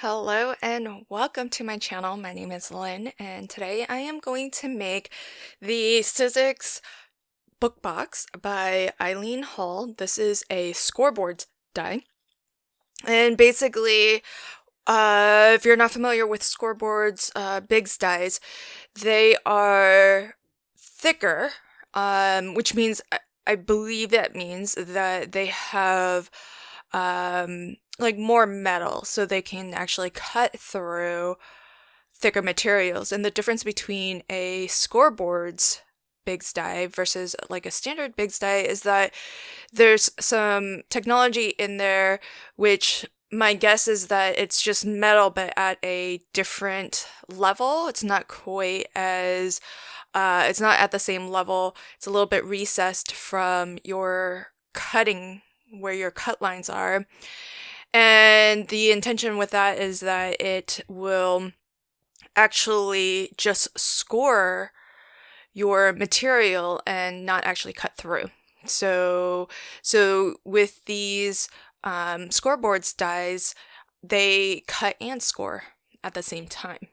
Hello and welcome to my channel. My name is Lynn and today I am going to make the Sizzix book box by Eileen Hall. This is a scoreboard die. And basically, if you're not familiar with scoreboards, Biggs dies, they are thicker, which means I believe that means that they have like more metal, so they can actually cut through thicker materials. And the difference between a scoreboard's Biggs die versus like a standard Biggs die is that there's some technology in there, which my guess is that it's just metal but at a different level. It's not quite as it's not at the same level. It's a little bit recessed from your cutting, where your cut lines are. And the intention with that is that it will actually just score your material and not actually cut through. So with these scoreboards dies, they cut and score at the same time.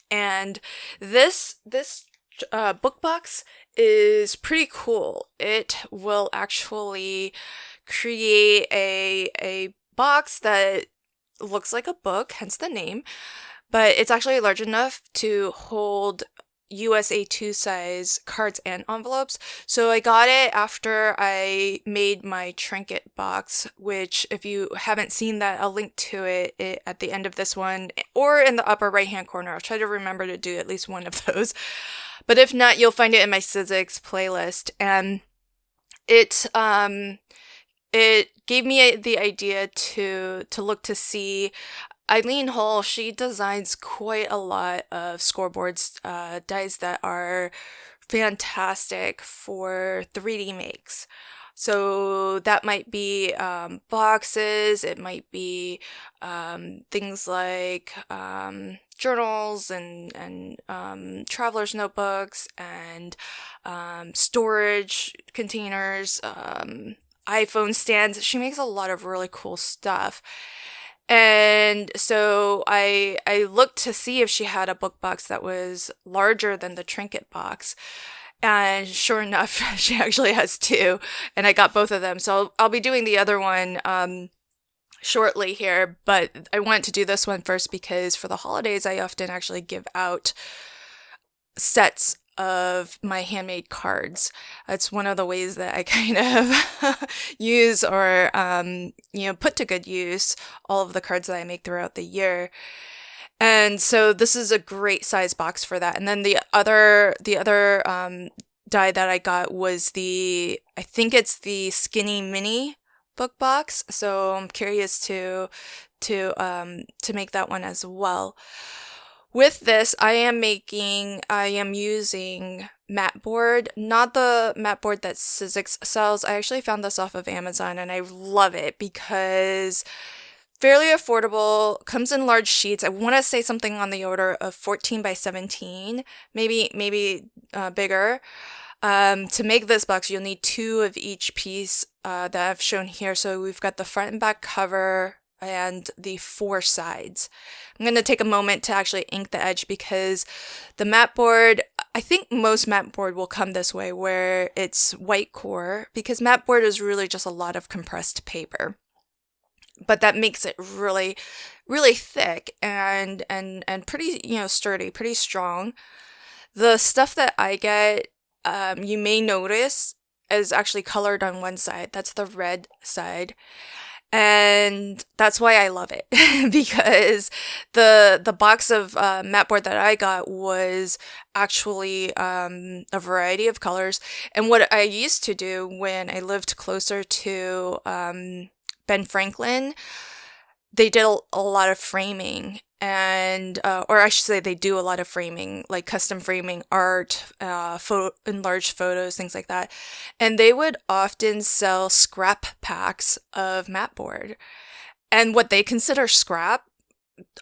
And this book box is pretty cool. It will actually create a box that looks like a book, hence the name, but it's actually large enough to hold USA 2 size cards and envelopes. So I got it after I made my trinket box, which if you haven't seen that, I'll link to it at the end of this one or in the upper right hand corner. I'll try to remember to do at least one of those. But if not, you'll find it in my Sizzix playlist. And it gave me the idea to look to see Eileen Hall. She designs quite a lot of scoreboards, dies that are fantastic for 3D makes. So that might be boxes, it might be things like journals and traveler's notebooks and storage containers, iPhone stands. She makes a lot of really cool stuff. And so I looked to see if she had a book box that was larger than the trinket box. And sure enough, she actually has two, and I got both of them. So I'll be doing the other one shortly here, but I wanted to do this one first because for the holidays, I often actually give out sets of my handmade cards. It's one of the ways that I kind of use or put to good use all of the cards that I make throughout the year. And so this is a great size box for that. And then the other die that I got was I think it's the Skinny Mini book box. So I'm curious to make that one as well. With this, I am using mat board, not the mat board that Sizzix sells. I actually found this off of Amazon and I love it because fairly affordable, comes in large sheets. I want to say something on the order of 14 by 17, maybe bigger. To make this box, you'll need two of each piece that I've shown here. So we've got the front and back cover and the four sides. I'm going to take a moment to actually ink the edge because the mat board, I think most mat board will come this way where it's white core, because mat board is really just a lot of compressed paper. But that makes it really, really thick and pretty, sturdy, pretty strong. The stuff that I get, you may notice, is actually colored on one side. That's the red side. And that's why I love it because the box of mat board that I got was actually a variety of colors. And what I used to do when I lived closer to Ben Franklin, they did a lot of framing and or I should say they do a lot of framing, like custom framing art, enlarged photos, things like that. And they would often sell scrap packs of mat board. And what they consider scrap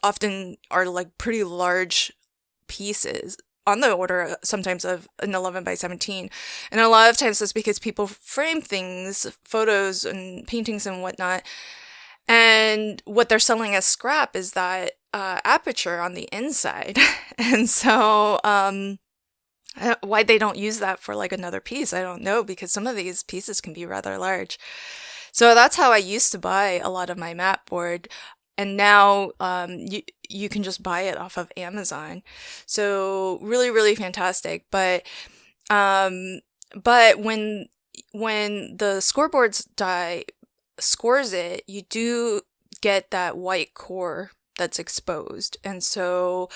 often are like pretty large pieces, on the order sometimes of an 11 by 17. And a lot of times it's because people frame things, photos and paintings and whatnot, And what they're selling as scrap is that aperture on the inside. And so, why they don't use that for like another piece, I don't know, because some of these pieces can be rather large. So that's how I used to buy a lot of my mat board. And now you can just buy it off of Amazon. So really, really fantastic. Um, but when the scoreboards die scores it, you do get that white core that's exposed. And so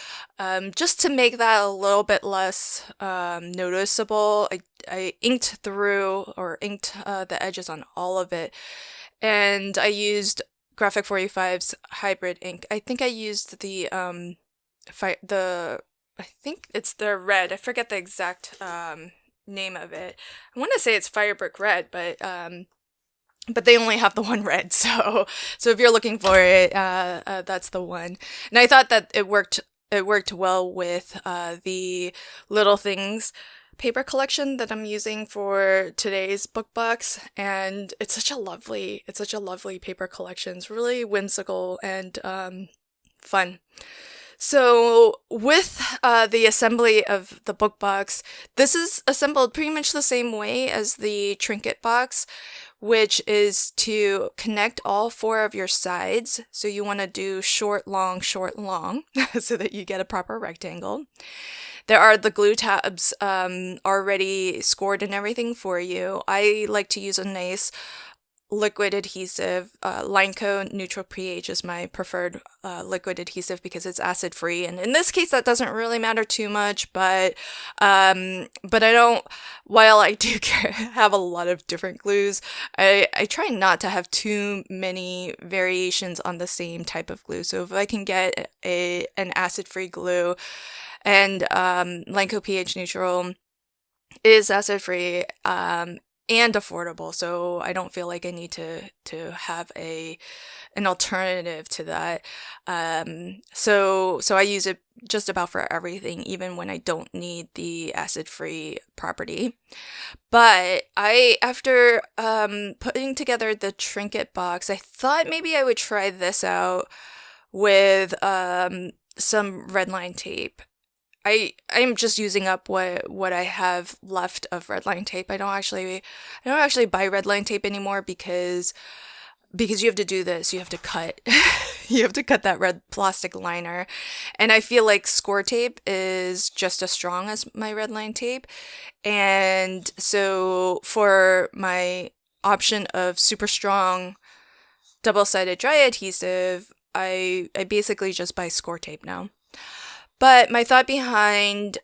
just to make that a little bit less noticeable, I inked through or inked the edges on all of it. And I used Graphic 45's hybrid ink. I think I used I think it's the red. I forget the exact name of it. I want to say it's Firebrick Red, but they only have the one red, so if you're looking for it, that's the one. And I thought that it worked well with the Little Things paper collection that I'm using for today's book box, and it's such a lovely paper collection. It's really whimsical and fun. So with the assembly of the book box, this is assembled pretty much the same way as the trinket box, which is to connect all four of your sides. So you want to do short, long, so that you get a proper rectangle. There are the glue tabs already scored and everything for you. I like to use a nice liquid adhesive. Lineco Neutral pH is my preferred liquid adhesive because it's acid free, and in this case that doesn't really matter too much, but I don't, while I do have a lot of different glues, I try not to have too many variations on the same type of glue. So if I can get an acid free glue, and Lineco pH Neutral is acid free and affordable, so I don't feel like I need to have an alternative to that. So I use it just about for everything, even when I don't need the acid-free property. But after putting together the trinket box, I thought maybe I would try this out with some redline tape. I'm just using up what I have left of redline tape. I don't actually buy redline tape anymore because you have to do this. You have to cut you have to cut that red plastic liner. And I feel like score tape is just as strong as my redline tape. And so for my option of super strong double-sided dry adhesive, I basically just buy score tape now. But my thought behind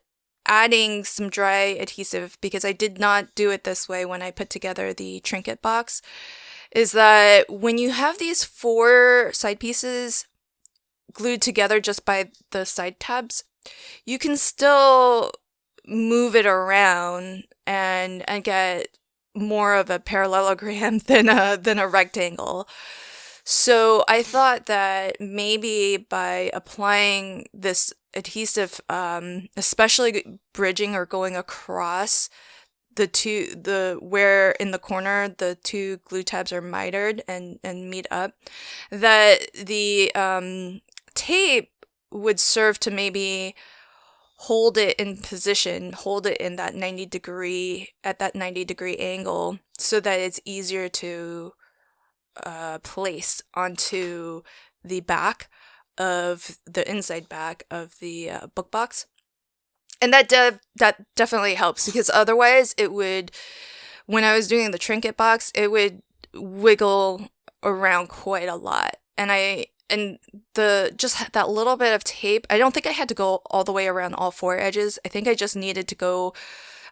adding some dry adhesive, because I did not do it this way when I put together the trinket box, is that when you have these four side pieces glued together just by the side tabs, you can still move it around and get more of a parallelogram than a rectangle. So I thought that maybe by applying this adhesive, especially bridging or going across where in the corner the two glue tabs are mitered and meet up, that the tape would serve to maybe hold it in position, hold it in that 90 degree angle, so that it's easier to place onto the back of the inside back of the book box. And that definitely helps, because otherwise it would, when I was doing the trinket box, it would wiggle around quite a lot. And just that little bit of tape, I don't think I had to go all the way around all four edges. I think I just needed to go,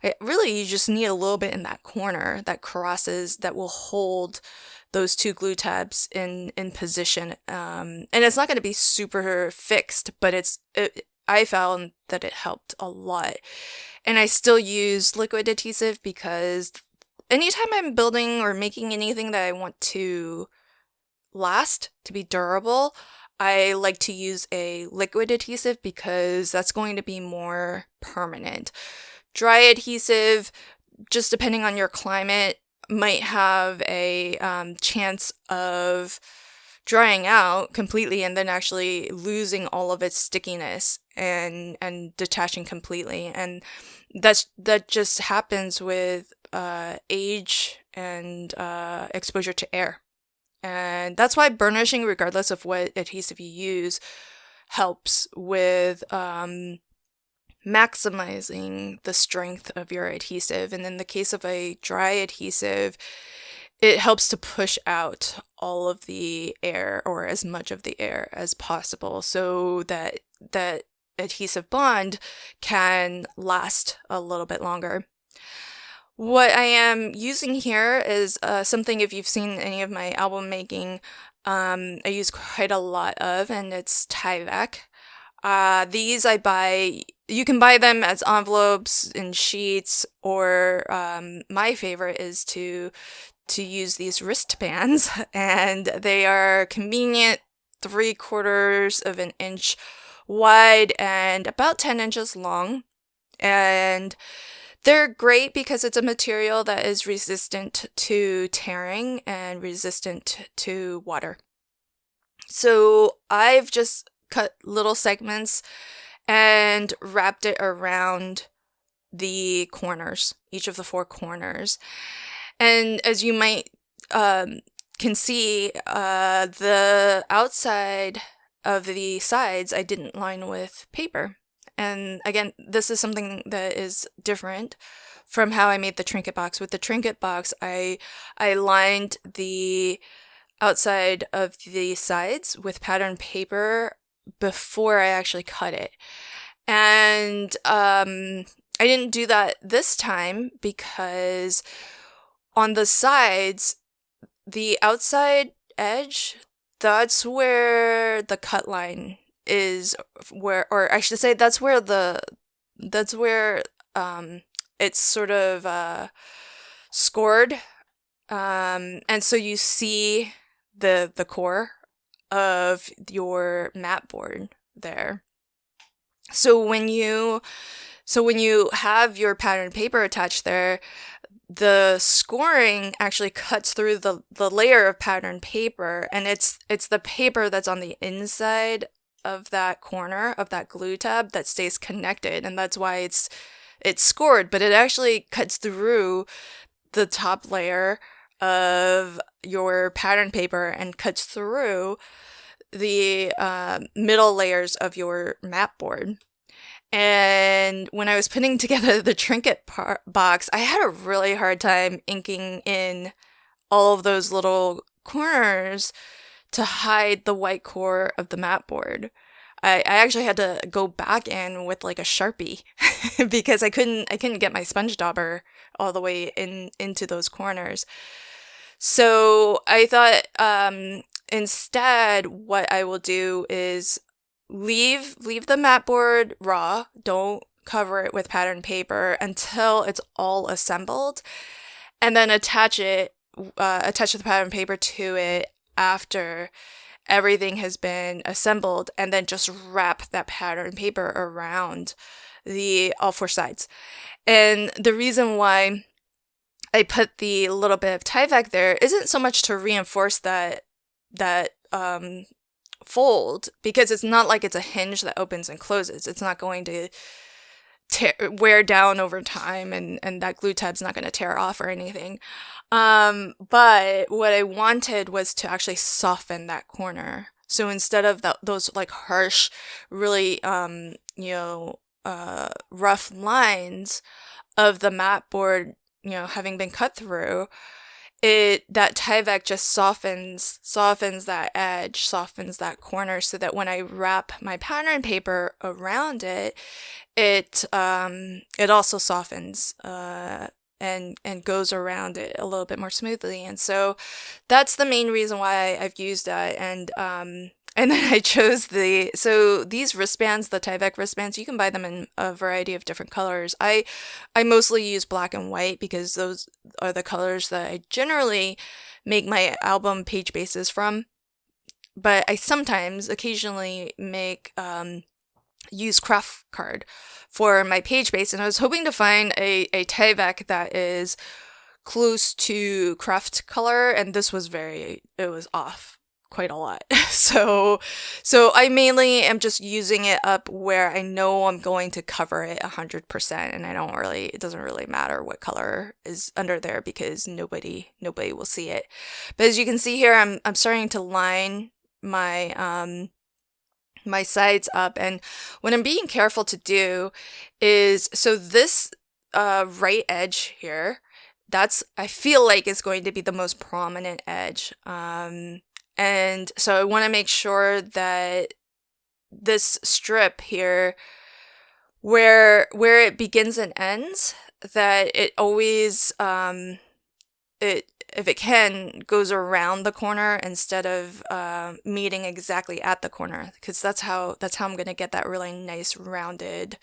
you just need a little bit in that corner that crosses, that will hold those two glue tabs in position. And it's not going to be super fixed, but I found that it helped a lot. And I still use liquid adhesive because anytime I'm building or making anything that I want to last, to be durable, I like to use a liquid adhesive because that's going to be more permanent. Dry adhesive, just depending on your climate, might have a chance of drying out completely and then actually losing all of its stickiness and detaching completely. And that just happens with age and exposure to air. And that's why burnishing, regardless of what adhesive you use, helps with maximizing the strength of your adhesive. And in the case of a dry adhesive, it helps to push out all of the air, or as much of the air as possible, so that that adhesive bond can last a little bit longer. What I am using here is something, if you've seen any of my album making, I use quite a lot of, and it's Tyvek. These I buy, you can buy them as envelopes in sheets, or my favorite is to use these wristbands, and they are convenient, 3/4 of an inch wide and about 10 inches long. And they're great because it's a material that is resistant to tearing and resistant to water. So I've just cut little segments and wrapped it around the corners, each of the 4 corners. And as you might can see, the outside of the sides I didn't line with paper. And again, this is something that is different from how I made the trinket box. With the trinket box, I lined the outside of the sides with patterned paper before I actually cut it. And I didn't do that this time because on the sides, the outside edge, that's where the cut line is, where, or I should say that's where it's sort of scored. And so you see the core of your mat board there. So when you have your patterned paper attached there, the scoring actually cuts through the layer of patterned paper, and it's the paper that's on the inside of that corner of that glue tab that stays connected, and that's why it's scored, but it actually cuts through the top layer of your pattern paper and cuts through the middle layers of your mat board. And when I was putting together the trinket box, I had a really hard time inking in all of those little corners to hide the white core of the mat board. I actually had to go back in with like a Sharpie because I couldn't get my sponge dauber all the way into those corners. So I thought instead what I will do is leave the mat board raw. Don't cover it with patterned paper until it's all assembled, and then attach the patterned paper to it after everything has been assembled, and then just wrap that patterned paper around all 4 sides. And the reason why I put the little bit of Tyvek there isn't so much to reinforce that fold, because it's not like it's a hinge that opens and closes. It's not going to wear down over time, and that glue tab's not going to tear off or anything. But what I wanted was to actually soften that corner. So instead of those like harsh, really rough lines of the mat board, having been cut through, that Tyvek just softens that edge, softens that corner, so that when I wrap my pattern paper around it, it also softens and goes around it a little bit more smoothly. And so that's the main reason why I've used that. And then I chose these wristbands, the Tyvek wristbands. You can buy them in a variety of different colors. I mostly use black and white because those are the colors that I generally make my album page bases from. But I occasionally use craft card for my page base, and I was hoping to find a Tyvek that is close to craft color, and this was it was off quite a lot. So I mainly am just using it up where I know I'm going to cover it 100%, and it doesn't really matter what color is under there because nobody will see it. But as you can see here, I'm starting to line my sides up, and what I'm being careful to do is, so this right edge here, I feel like is going to be the most prominent edge. And so I want to make sure that this strip here, where it begins and ends, that it always, if it can, goes around the corner instead of meeting exactly at the corner, because that's how I'm going to get that really nice rounded,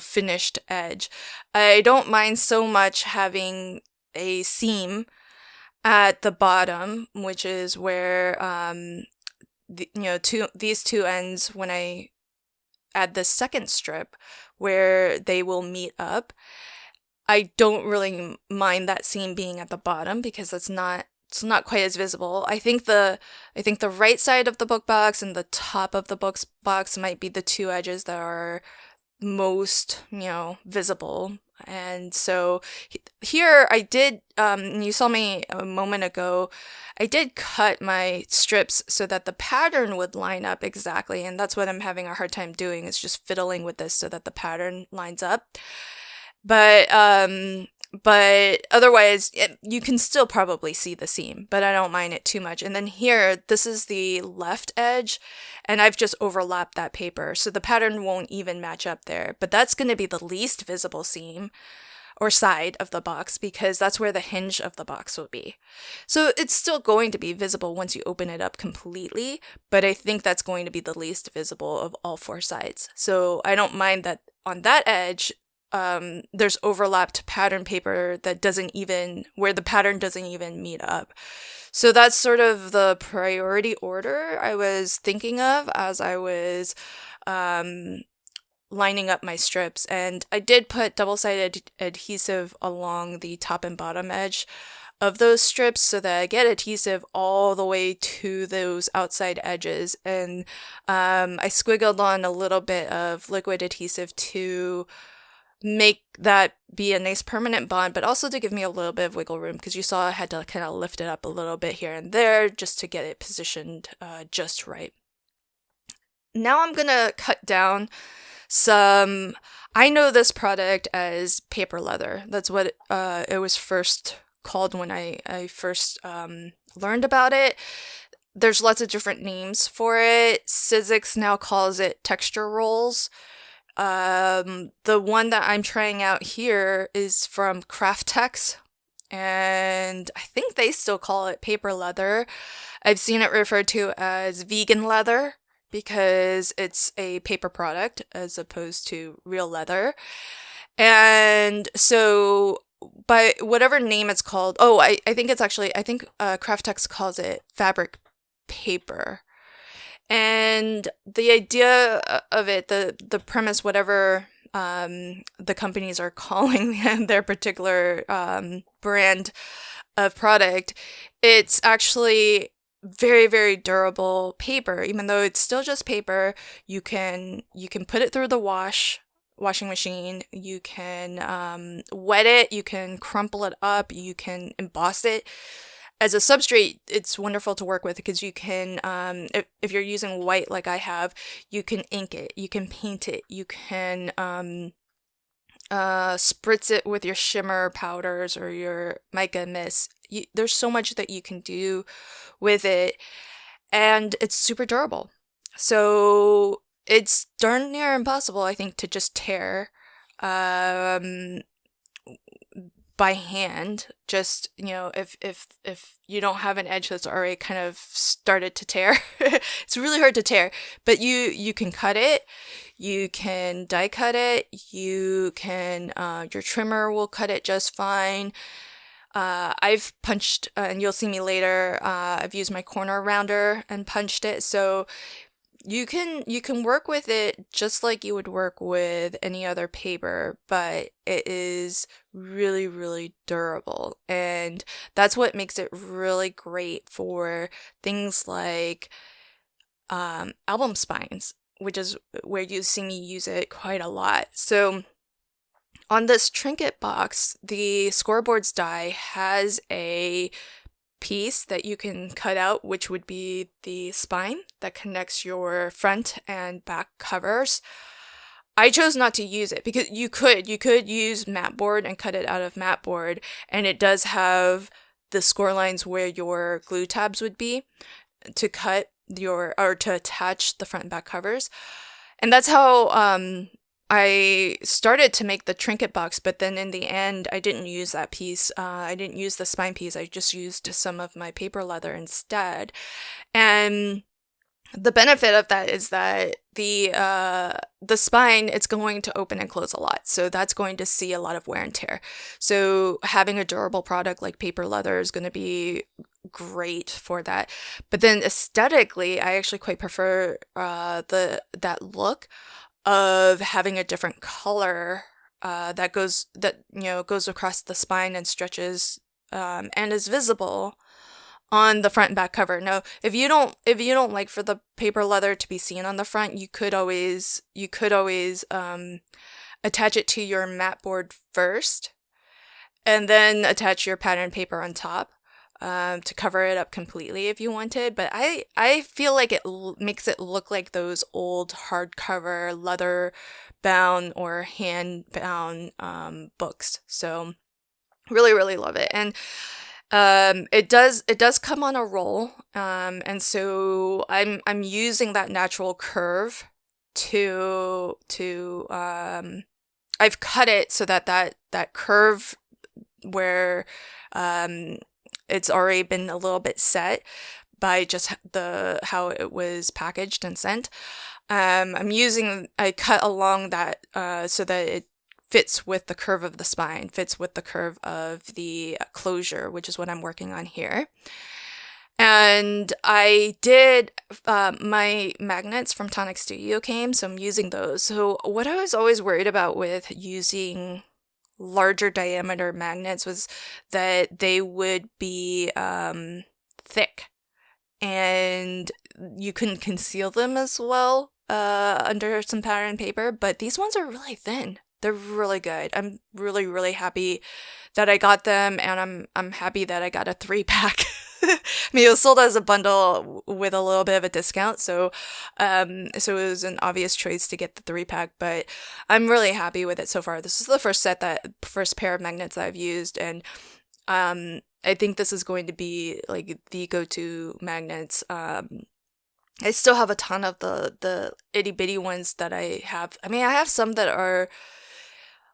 finished edge. I don't mind so much having a seam at the bottom, which is where these two ends, when I add the second strip where they will meet up, I don't really mind that seam being at the bottom because it's not quite as visible. I think the right side of the book box and the top of the box might be the two edges that are most, visible. And so here I did, you saw me a moment ago, I did cut my strips so that the pattern would line up exactly. And that's what I'm having a hard time doing, is just fiddling with this so that the pattern lines up. But otherwise, you can still probably see the seam, but I don't mind it too much. And then here, this is the left edge, and I've just overlapped that paper, so the pattern won't even match up there. But that's going to be the least visible seam or side of the box because that's where the hinge of the box will be. So it's still going to be visible once you open it up completely, but I think that's going to be the least visible of all four sides. So I don't mind that on that edge, there's overlapped pattern paper where the pattern doesn't even meet up. So that's sort of the priority order I was thinking of as I was lining up my strips. And I did put double-sided adhesive along the top and bottom edge of those strips so that I get adhesive all the way to those outside edges. And I squiggled on a little bit of liquid adhesive to make that be a nice permanent bond, but also to give me a little bit of wiggle room, because you saw I had to kind of lift it up a little bit here and there just to get it positioned just right. Now I'm gonna cut down some, I know this product as paper leather. That's what it was first called when I first learned about it. There's lots of different names for it. Sizzix now calls it texture rolls. The one that I'm trying out here is from Craftex, and I think they still call it paper leather. I've seen it referred to as vegan leather because it's a paper product as opposed to real leather. And so by whatever name it's called, I think Craftex calls it fabric paper. And the idea of it, the premise, whatever the companies are calling their particular brand of product, it's actually very, very durable paper. Even though it's still just paper, you can put it through the washing machine, you can wet it, you can crumple it up, you can emboss it. As a substrate, it's wonderful to work with because you can, if you're using white like I have, you can ink it, you can paint it, you can spritz it with your shimmer powders or your mica mist. There's so much that you can do with it, and it's super durable. So it's darn near impossible, I think, to just tear by hand. Just, if you don't have an edge that's already kind of started to tear, it's really hard to tear, but you can cut it, you can die cut it, you can, your trimmer will cut it just fine. I've punched, and you'll see me later, I've used my corner rounder and punched it, so you can work with it just like you would work with any other paper, but it is really, really durable. And that's what makes it really great for things like album spines, which is where you see me use it quite a lot. So on this trinket box, the scoreboards die has a piece that you can cut out, which would be the spine that connects your front and back covers. I chose not to use it because you could use mat board and cut it out of mat board, and it does have the score lines where your glue tabs would be to cut your or to attach the front and back covers. And that's how I started to make the trinket box, but then in the end, I didn't use that piece. I didn't use the spine piece. I just used some of my paper leather instead. And the benefit of that is that the spine, it's going to open and close a lot. So that's going to see a lot of wear and tear. So having a durable product like paper leather is going to be great for that. But then aesthetically, I actually quite prefer that look of having a different color that goes across the spine and stretches and is visible on the front and back cover. Now, if you don't like for the paper leather to be seen on the front, you could always attach it to your mat board first, and then attach your pattern paper on top to cover it up completely if you wanted. But I feel like it makes it look like those old hardcover leather bound or hand bound books. So really, really love it. And it does come on a roll, and so I'm using that natural curve to I've cut it so that curve where it's already been a little bit set by just how it was packaged and sent. I cut along that so that it fits with the curve of the spine, fits with the curve of the closure, which is what I'm working on here. And I did, my magnets from Tonic Studio came, so I'm using those. So what I was always worried about with using larger diameter magnets was that they would be thick and you couldn't conceal them as well under some pattern paper, but these ones are really thin. They're really good. I'm really, really happy that I got them, and I'm happy that I got a 3-pack. I mean, it was sold as a bundle with a little bit of a discount, so it was an obvious choice to get the 3-pack, but I'm really happy with it so far. This is the first pair of magnets that I've used, and I think this is going to be like the go-to magnets. I still have a ton of the itty bitty ones that I have. I mean, I have some that are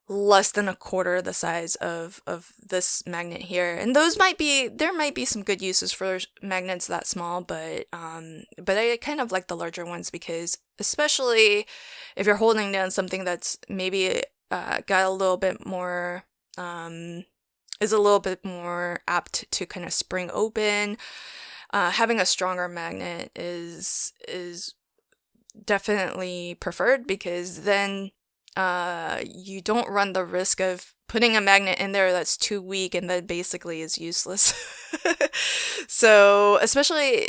less than a quarter the size of this magnet here, and there might be some good uses for magnets that small, but I kind of like the larger ones because, especially if you're holding down something that's maybe got a little bit more is a little bit more apt to kind of spring open, having a stronger magnet is definitely preferred, because then you don't run the risk of putting a magnet in there that's too weak and that basically is useless. So, especially,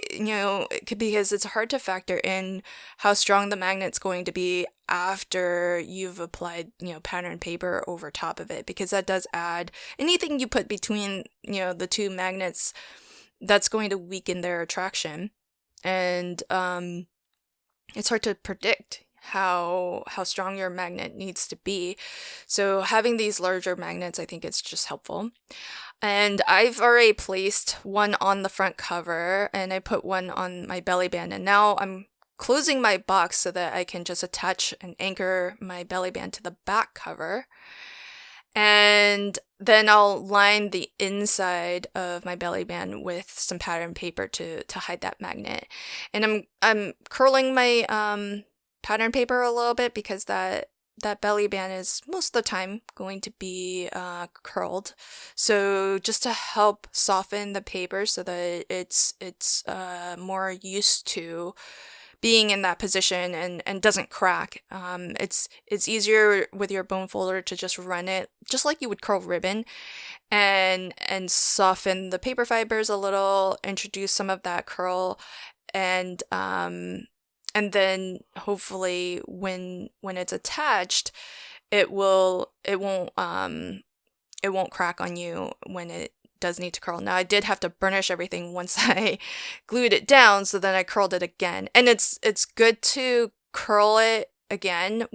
because it's hard to factor in how strong the magnet's going to be after you've applied, pattern paper over top of it, because that does add anything you put between, the two magnets, that's going to weaken their attraction. And it's hard to predict how strong your magnet needs to be. So having these larger magnets, I think it's just helpful. And I've already placed one on the front cover, and I put one on my belly band, and now I'm closing my box so that I can just attach and anchor my belly band to the back cover. And then I'll line the inside of my belly band with some pattern paper to hide that magnet. And I'm curling my pattern paper a little bit, because that belly band is most of the time going to be curled. So just to help soften the paper so that it's more used to being in that position and doesn't crack. It's easier with your bone folder to just run it just like you would curl ribbon and soften the paper fibers a little, introduce some of that curl, and then hopefully when it's attached, it won't crack on you when it does need to curl. Now I did have to burnish everything once I glued it down, so then I curled it again. And it's good to curl it again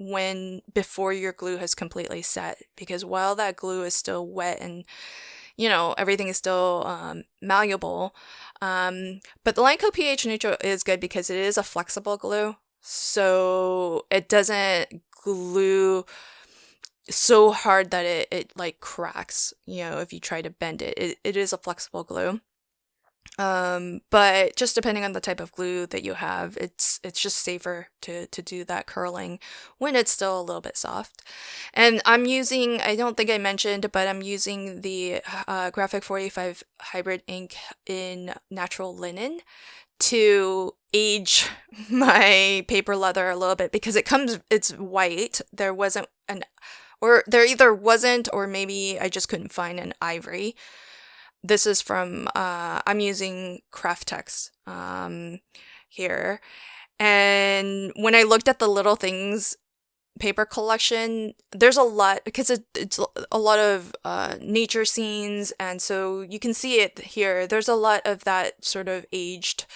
before your glue has completely set, because while that glue is still wet and everything is still malleable. But the line coat pH neutral is good because it is a flexible glue, so it doesn't glue so hard that it like cracks, if you try to bend it. It is a flexible glue. But just depending on the type of glue that you have, it's just safer to do that curling when it's still a little bit soft. And I don't think I mentioned, but I'm using the Graphic 485 hybrid ink in natural linen to age my paper leather a little bit, because it's white. There either wasn't, or maybe I just couldn't find an ivory. This is from, I'm using Craftex here. And when I looked at the Little Things paper collection, there's a lot, because it's a lot of nature scenes, and so you can see it here. There's a lot of that sort of aged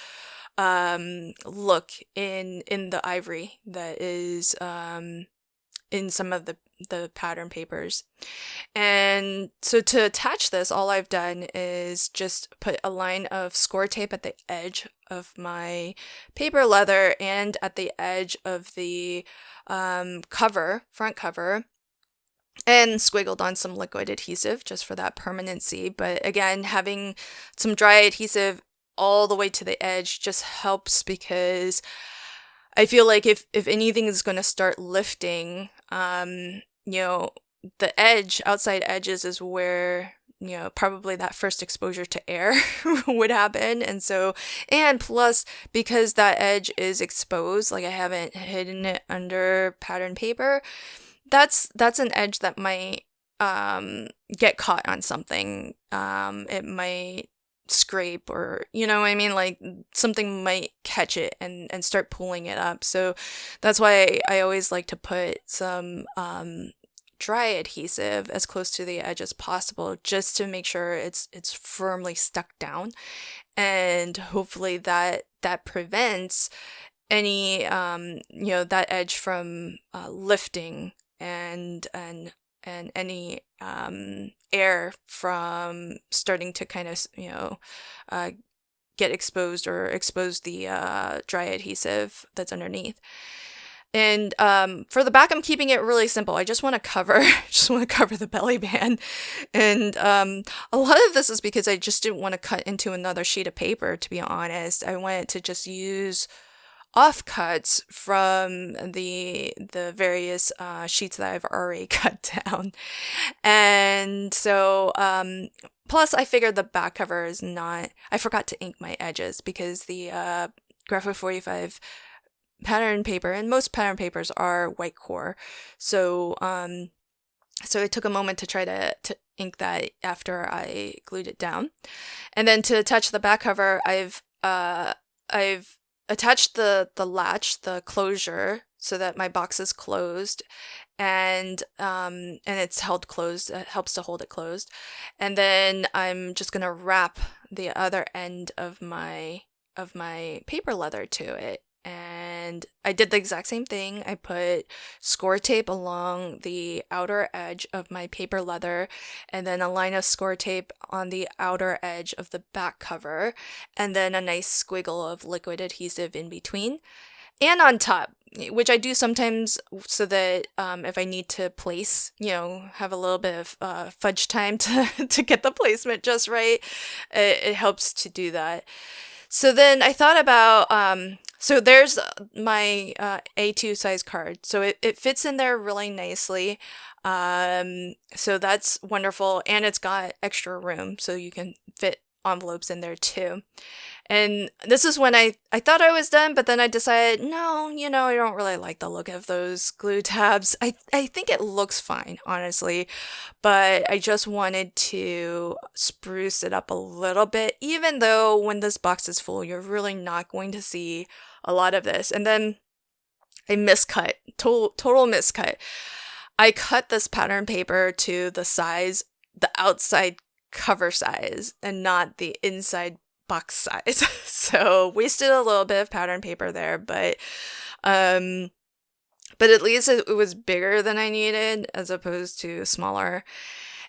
look in the ivory that is in some of the pattern papers. And so to attach this, all I've done is just put a line of score tape at the edge of my paper leather and at the edge of the front cover, and squiggled on some liquid adhesive just for that permanency. But again, having some dry adhesive all the way to the edge just helps, because I feel like if anything is going to start lifting, the outside edges is where, probably that first exposure to air would happen. And plus, because that edge is exposed, like I haven't hidden it under pattern paper, that's an edge that might get caught on something. It might scrape, or like something might catch it and start pulling it up. So that's why I always like to put some dry adhesive as close to the edge as possible, just to make sure it's firmly stuck down, and hopefully that prevents any that edge from lifting, and any air from starting to kind of get exposed, or expose the dry adhesive that's underneath. And for the back, I'm keeping it really simple. I just want to cover the belly band. And a lot of this is because I just didn't want to cut into another sheet of paper, to be honest. I wanted to just use offcuts from the various sheets that I've already cut down. And so plus I figured the back cover is not, I forgot to ink my edges, because the Graphic 45 pattern paper, and most pattern papers are white core, so it took a moment to try to ink that after I glued it down. And then to attach the back cover, I've attached the latch, the closure, so that my box is closed, and it's held closed. It helps to hold it closed. And then I'm just gonna wrap the other end of my paper leather to it. And I did the exact same thing. I put score tape along the outer edge of my paper leather, and then a line of score tape on the outer edge of the back cover, and then a nice squiggle of liquid adhesive in between and on top, which I do sometimes so that if I need to place, have a little bit of fudge time to get the placement just right, it helps to do that. So then I thought about, so there's my A2 size card. So it fits in there really nicely. So that's wonderful. And it's got extra room, so you can fit envelopes in there too. And this is when I thought I was done, but then I decided, no, I don't really like the look of those glue tabs. I think it looks fine, honestly, but I just wanted to spruce it up a little bit, even though when this box is full, you're really not going to see a lot of this. And then I miscut, total miscut. I cut this pattern paper to the size, the outside cover size, and not the inside box size. So wasted a little bit of pattern paper there, but at least it was bigger than I needed as opposed to smaller.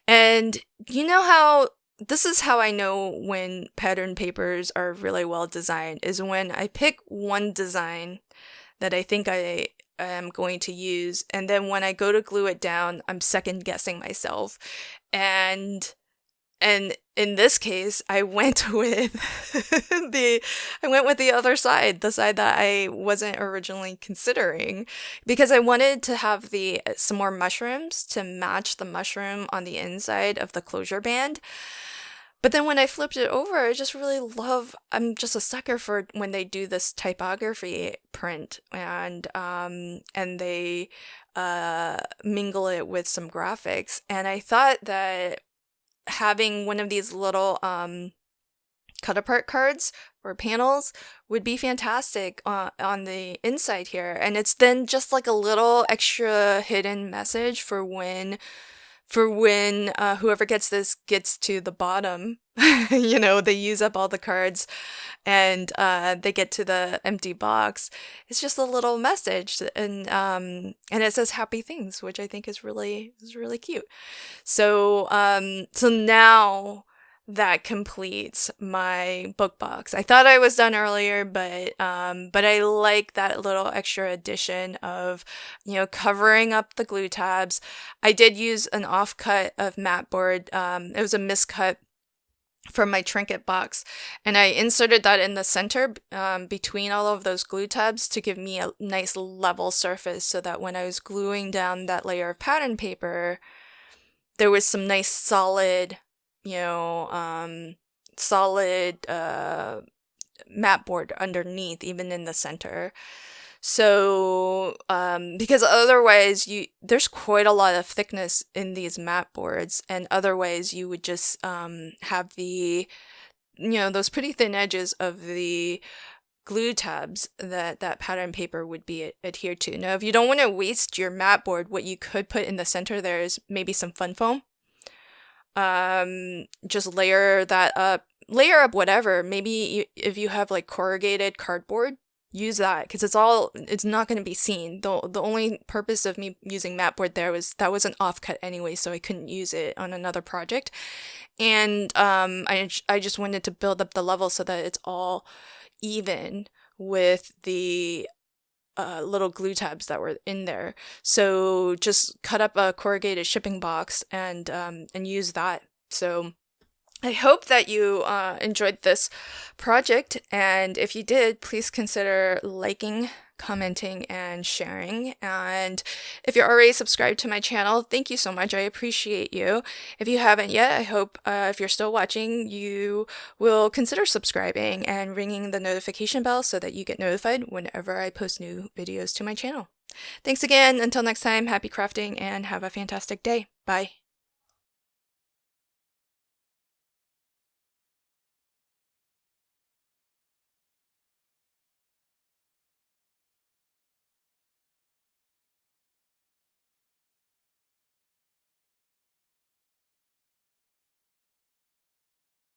And you know how this is how I know when pattern papers are really well designed, is when I pick one design that I think I am going to use, and then when I go to glue it down, I'm second guessing myself. And in this case, I went with the other side, the side that I wasn't originally considering, because I wanted to have some more mushrooms to match the mushroom on the inside of the closure band. But then when I flipped it over, I'm just a sucker for when they do this typography print, and they mingle it with some graphics. And I thought that having one of these little cut apart cards or panels would be fantastic on the inside here. And it's then just like a little extra hidden message for when whoever gets this gets to the bottom. They use up all the cards and they get to the empty box. It's just a little message, and it says happy things, which I think is really cute. So now that completes my book box. I thought I was done earlier, but I like that little extra addition of, covering up the glue tabs. I did use an offcut of mat board. It was a miscut from my trinket box, and I inserted that in the center between all of those glue tabs to give me a nice level surface, so that when I was gluing down that layer of pattern paper, there was some nice solid mat board underneath, even in the center. So, because otherwise there's quite a lot of thickness in these mat boards, and otherwise you would just have those pretty thin edges of the glue tabs that pattern paper would be adhered to. Now, if you don't want to waste your mat board, what you could put in the center there is maybe some fun foam. Just layer up whatever. Maybe if you have like corrugated cardboard, use that, because it's not going to be seen. The only purpose of me using mat board there was that was an offcut anyway, so I couldn't use it on another project. And I just wanted to build up the level so that it's all even with the little glue tabs that were in there. So just cut up a corrugated shipping box and use that. So I hope that you enjoyed this project, and if you did, please consider liking, commenting, and sharing. And if you're already subscribed to my channel, thank you so much. I appreciate you. If you haven't yet, I hope if you're still watching, you will consider subscribing and ringing the notification bell so that you get notified whenever I post new videos to my channel. Thanks again. Until next time, happy crafting and have a fantastic day. Bye.